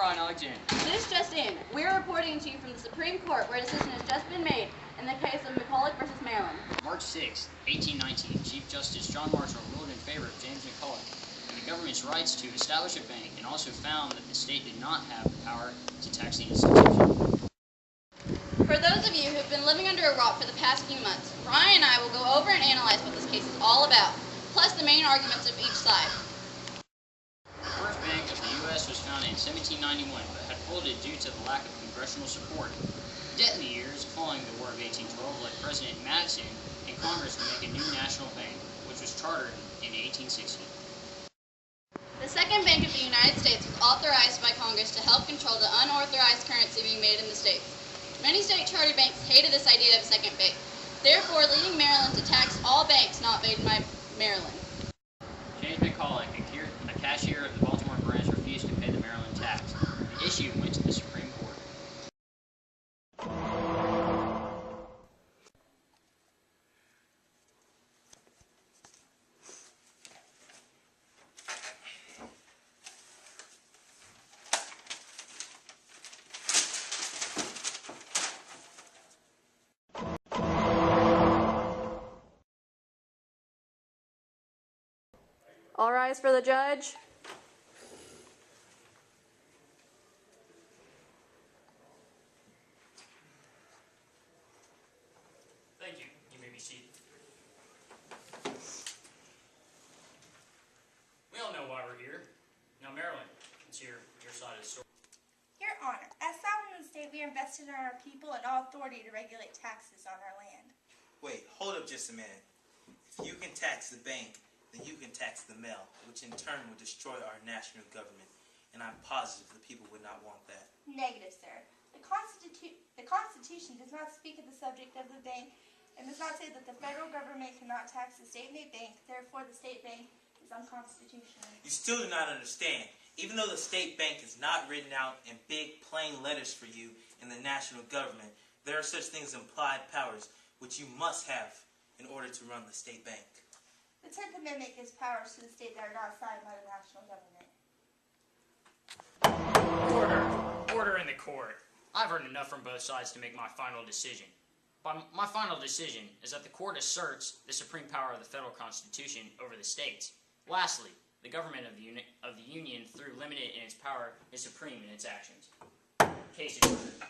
Ryan Alexander. This just in. We're reporting to you from the Supreme Court where a decision has just been made in the case of McCulloch versus Maryland. March 6, 1819, Chief Justice John Marshall ruled in favor of James McCulloch and the government's rights to establish a bank, and also found that the state did not have the power to tax the institution. For those of you who have been living under a rock for the past few months, Ryan and I will go over and analyze what this case is all about, plus the main arguments of each side. The first bank of the U.S. was founded in 1791, but had folded due to the lack of congressional support. Debt in the years following the War of 1812 led President Madison and Congress to make a new national bank, which was chartered in 1860. The second Bank of the United States was authorized by Congress to help control the unauthorized currency being made in the states. Many state chartered banks hated this idea of a second bank, therefore leading Maryland to tax all banks not made by Maryland. James McCulloch, a cashier of the Baltimore branch, refused to pay the Maryland tax. The issue went to the Supreme Court. All rise for the judge. Thank you. You may be seated. We all know why we're here. Now, Maryland, let's hear your side of the story. Your Honor, as sovereign of the state, we are invested in our people and all authority to regulate taxes on our land. Wait, hold up just a minute. If you can tax the bank, then you can tax the mail, which in turn would destroy our national government, and I'm positive the people would not want that. Negative, sir. The Constitution does not speak of the subject of the bank and does not say that the federal government cannot tax the state-made bank, therefore the state bank is unconstitutional. You still do not understand. Even though the state bank is not written out in big, plain letters for you in the national government, there are such things as implied powers, which you must have in order to run the state bank. The 10th Amendment gives powers to the state that are not signed by the national government. Order! Order in the court. I've heard enough from both sides to make my final decision. My final decision is that the court asserts the supreme power of the federal Constitution over the states. Lastly, the government of the Union, through limited in its power, is supreme in its actions. Case is ordered.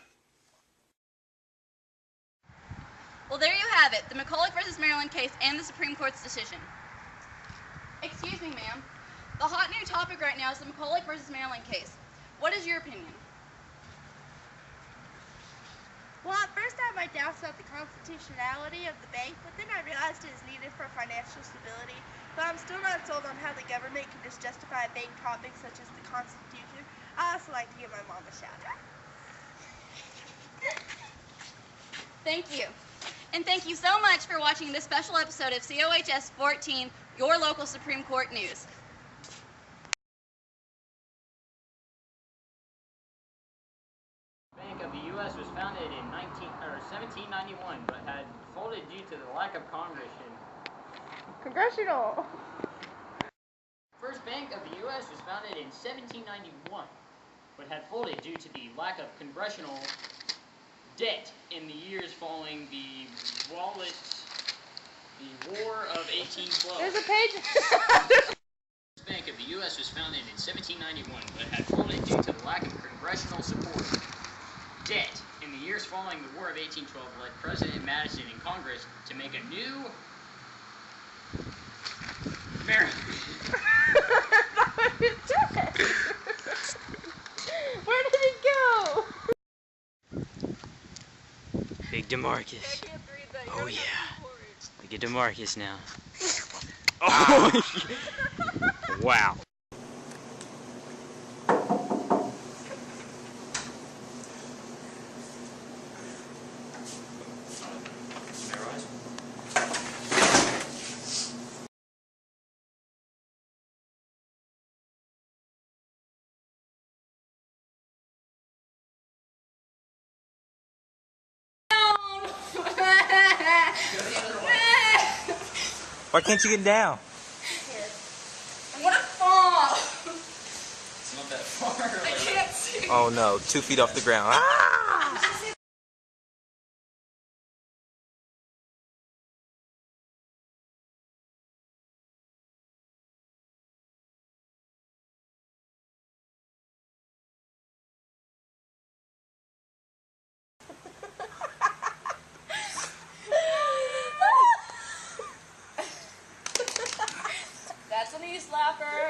Well, there you have it, the McCulloch versus Maryland case and the Supreme Court's decision. Excuse me, ma'am. The hot new topic right now is the McCulloch versus Maryland case. What is your opinion? Well, at first I had my doubts about the constitutionality of the bank, but then I realized it is needed for financial stability. But I'm still not sold on how the government can just justify bank topics such as the Constitution. I also like to give my mom a shout out. Thank you. And thank you so much for watching this special episode of COHS 14, your local Supreme Court news. The Bank of the U.S. was founded in 1791, but had folded due to the lack of Congressional. First Bank of the U.S. was founded in 1791, but had folded due to the lack of congressional debt in the years following the War of 1812. There's a page. First Bank of the U.S. was founded in 1791, but had folded due to the lack of congressional support. Debt in the years following the War of 1812 led President Madison and Congress to make a new Maryland. Where did it go? Big DeMarcus. Oh yeah. Look at DeMarcus now. Oh! Wow. Why can't you get down? I want to fall. It's not that far. I can't see. Oh no, 2 feet off the ground. Ah! That's a knee slapper.